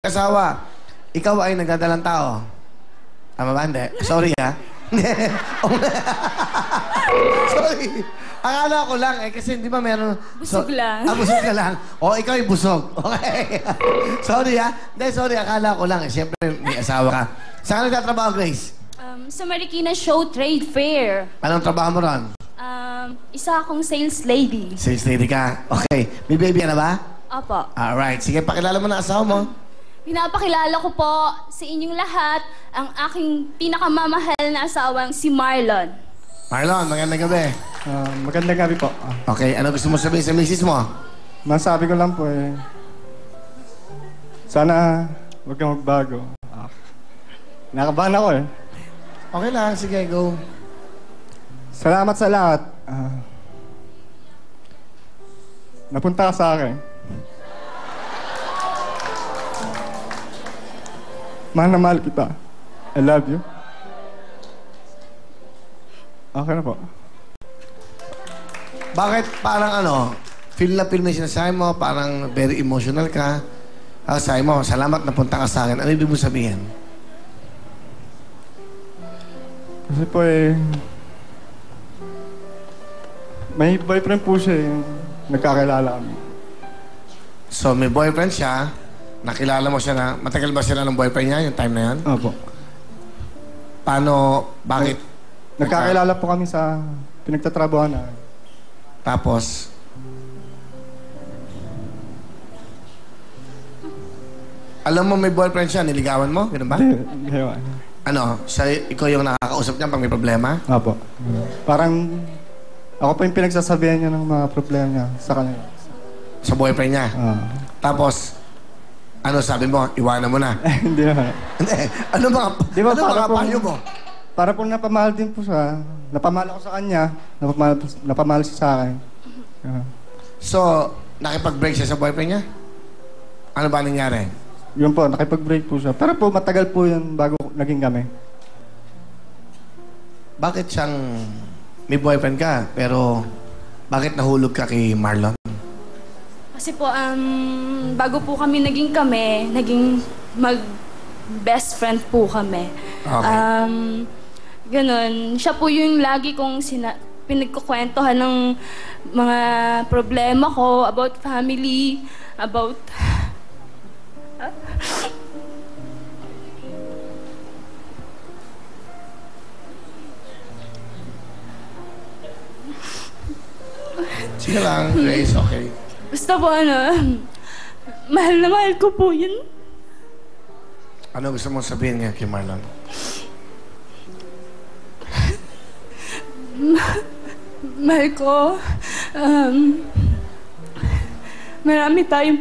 Asawa, ikaw ay nagdadalang tao. Tama ba? Hindi. Sorry, ha? Sorry. Akala ko lang, kasi di ba meron... Busog lang. Busog ka lang. O, ikaw ay busog. Okay. Sorry, ha? Hindi, sorry. Akala ko lang. Siyempre, may asawa ka. Saan ka nagtatrabaho, Grace? Sa Marikina Show Trade Fair. Anong trabaho mo ron? Isa akong sales lady. Sales lady ka. Okay. May baby ka na ba? Opo. Alright. Sige, pakilala mo na asawa mo. Pinapakilala ko po sa inyong lahat ang aking pinakamamahal na asawang si Marlon. Marlon, magandang gabi. Magandang gabi po. Okay, ano gusto mo sabihin sa misis mo? Masabi ko lang po sana huwag kang magbago. Nakabahan ako Okay lang, sige, go. Salamat sa lahat. Napunta ka sa akin. Mahal na mahal kita. I love you. Okay na po. Bakit parang feel na feel mo yung sinasabi mo, parang very emotional ka. Sabi mo, salamat napunta ka sa akin. Ano ibig mo sabihin? Kasi po may boyfriend po siya yung nagkakilala kami. So, may boyfriend siya, nakilala mo siya na, matagal ba sila ng boyfriend niya yung time na yan? Opo. Paano, bakit? Nagkakilala po kami sa pinagtatrabahoan na. Tapos, alam mo may boyfriend siya, niligawan mo? Ganun ba? Hindi. Ikaw yung nakakausap niya pag may problema? Opo. Parang ako pa yung pinagsasabihan niya ng mga problema niya sa kanya. Sa boyfriend niya? Tapos, ano sabi mo? Iwanan mo na? Hindi na. Ano mga, Di ba, ano mga payo mo? Para po napamahal din po siya. Napamahal ako sa kanya. Napamahal siya sa akin. So, nakipag-break siya sa boyfriend niya? Ano ba nangyari? Yun po, nakipag-break po siya. Pero po, matagal po yun bago naging kami. Bakit siyang may boyfriend ka, pero bakit nahulog ka kay Marlon? Kasi po, bago po kami naging mag-best friend po kami. Okay. Ganon. Siya po yung lagi kong pinagkukwentuhan ng mga problema ko about family, about... Sige lang, Grace, okay. Basta po mahal na mahal ko po yun. Ano gusto mong sabihin nga kay Marlon? Mahal ko, marami tayong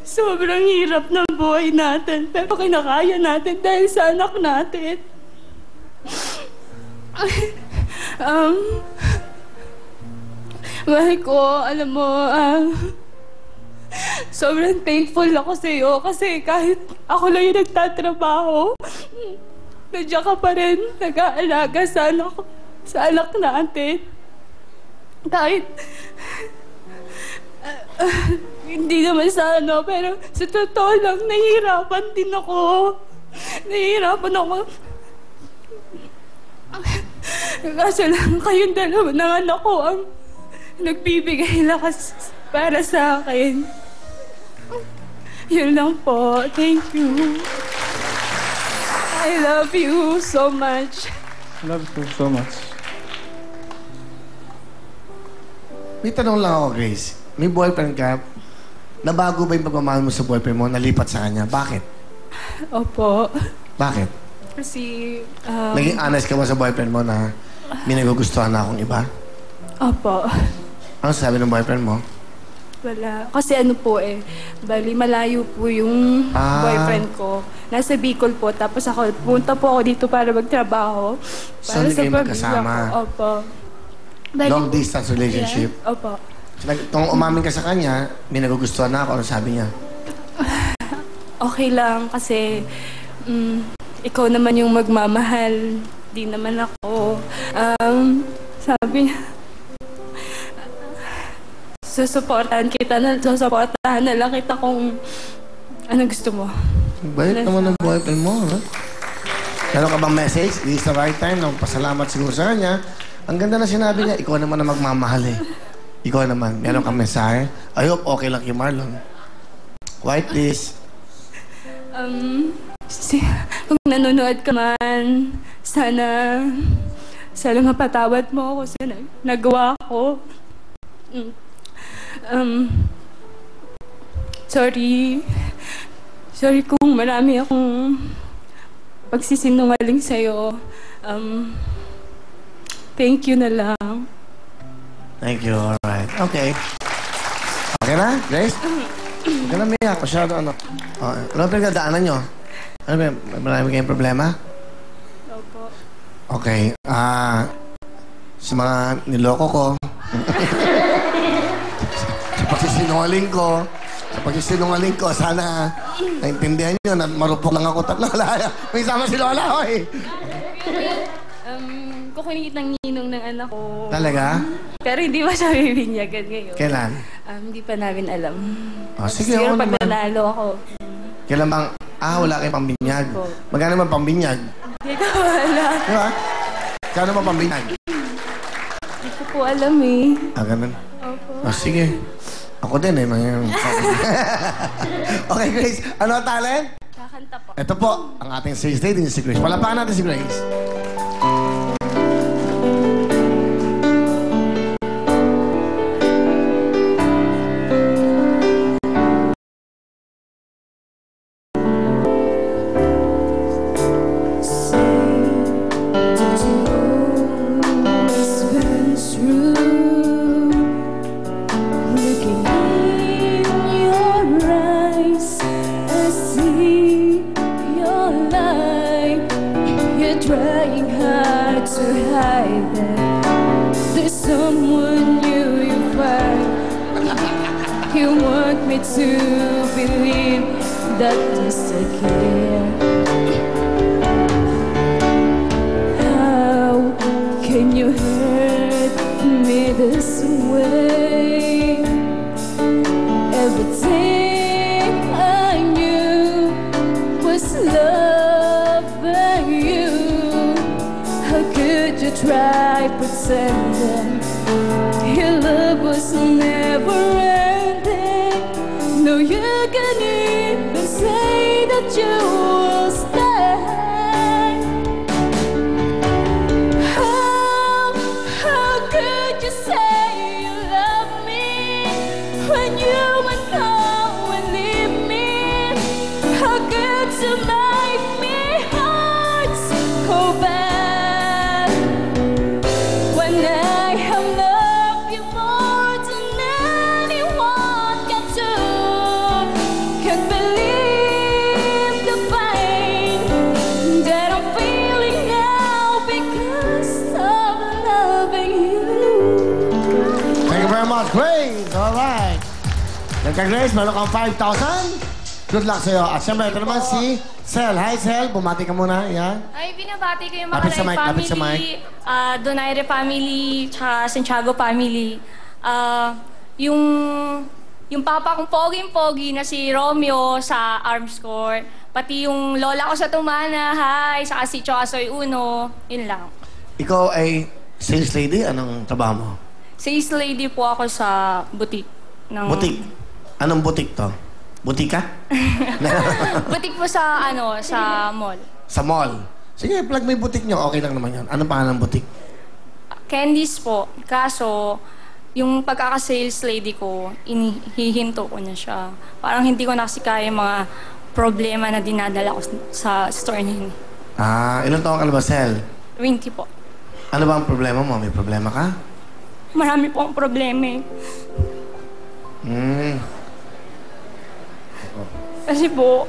sobrang hirap ng buhay natin, pero kinakaya natin dahil sa anak natin. Mahal ko, alam mo, sobrang thankful ako sa iyo kasi kahit ako lang yung nagtatrabaho, nandiyan ka pa rin, nag-aalaga sa anak natin. Kahit hindi naman sa pero sa totoo lang, nahihirapan din ako. Nahihirapan ako. Kaso lang, kayong dalawa ng anak ko ang nagbibigay lakas para sa akin. Yun lang po. Thank you. I love you so much. I love you so much. May tanong lang ako, Grace. May boyfriend ka, nabago ba yung pagmamahal mo sa boyfriend mo, nalipat sa kanya? Bakit? Opo. Bakit? Kasi, Naging honest ka ba sa boyfriend mo na may nagugustuhan na akong iba? Opo. Ano sabi ng boyfriend mo? Wala. Kasi bali malayo po yung boyfriend ko. Nasa Bicol po. Tapos punta po ako dito para magtrabaho. So, hindi kayo magkasama? Opo. Long distance relationship? Yeah. Opo. Kung umamin ka sa kanya, may nagugustuhan na ako. Ano sabi niya? Okay lang kasi ikaw naman yung magmamahal. Di naman ako. Sabi niya, susuportahan na lang kita kung ano gusto mo. Bait naman ng boyfriend mo, no? Meron ka bang message? This is the right time. Pasalamat siguro sa kanya. Ang ganda na sinabi niya, ikaw naman na magmamahal eh. Ikaw naman. Meron kang mensahe? I hope okay lang kay Marlon. Quiet, please. Kung nanonood ka man, sana mapatawad mo ako sa nagawa ko. Sorry kung marami akong pagsisinungaling sa'yo. Thank you na lang. Thank you, alright. Okay. Okay na, Grace? Huwag ka na miyak. Masyado ano. Ano ba pinagdadaanan nyo? Ano ba? Marami kayong problema? Opo. Okay. Sa mga niloko ko, sa pagsisinungaling ko, sana naintindihan nyo na marupok lang ako tatlo. May sama si Lola, oy! Kukunin kitang ninong ng anak ko. Talaga? Pero hindi ba siya bibinyagan ngayon? Kailan? Hindi pa namin alam. Sige, Siguro ako pag naman. nanalo ako. Kailan bang... wala kayong pambinyag. Magkano man pambinyag? Hindi ko alam. Di ba? Kano man pambinyag? Hindi ko po alam eh. Ganun. Opo. Sige. Ako din eh. Okay, Grace. Ano ang talent? Kakanta po. Ito po, ang ating sales lady si Grace. Palapakan natin si Grace. Trying hard to hide that there's someone new you find. You want me to believe that this I care. How can you hurt me this way? Everything I knew was loving you. How could you try pretending your love was never ending? No, you can even say that you will stay. How could you say you love me when you went home and leave me? How could you make me hurt so bad when I have loved you more than anyone can do? Can't believe the pain that I'm feeling now because of loving you. Thank you very much, Grace. Alright. Thank you, Grace. Meron kang 5,000. Good luck sa'yo. At siyempre, ito naman si Sel. Hi, Sel. Bumati ka muna. Yan. Ay, binabati ko yung mga Lapit sa Rai mic, lapit sa mic. family, Donaire family, tsaka Santiago family. Yung papa kong poging-pogi na si Romeo sa Arms Corps. Pati yung lola ko sa Tumana, hi, saka si Choasoy Uno. Yun lang. Ikaw ay sales lady. Anong trabaho mo? Sales lady po ako sa boutique. Butik. Anong butik to? Butika? Boutique po sa, sa mall. Sa mall. Sige, plug mo yung butik nyo. Okay lang naman yun. Anong pangalan ng butik? Candies po. Kaso, yung pagkaka-sales lady ko, hihinto ko na siya. Parang hindi ko na kasi kaya yung mga problema na dinadala ko sa store niya. Ilang taon ka na ba, Sel? 20 po. Ano ba ang problema mo? May problema ka? Marami po ang problema eh. Kasi po,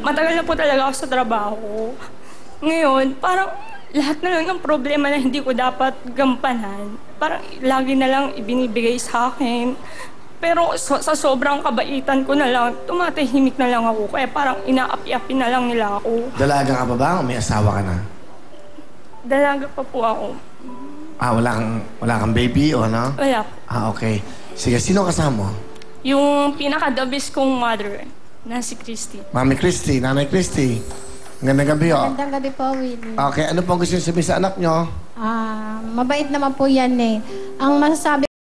matagal na po talaga ako sa trabaho. Ngayon, parang lahat na lang ng problema na hindi ko dapat gampanan, parang lagi na lang ibinibigay sa akin. Pero sa sobrang kabaitan ko na lang, tumatahimik na lang ako. Kaya parang inaapi-api na lang nila ako. Dalaga ka pa ba o may asawa ka na? Dalaga pa po ako. Wala kang baby o ano? Wala po. Okay. Sige, sino kasama mo? Yung pinaka-the best kong mother, na si Christy. Mami Christy, Nanay Christy. Magandang gabi, oh. Magandang gabi po, Willie. Okay, ano pong gusto niyo sabihin sa anak nyo? Mabait naman po yan eh. Ang masasabi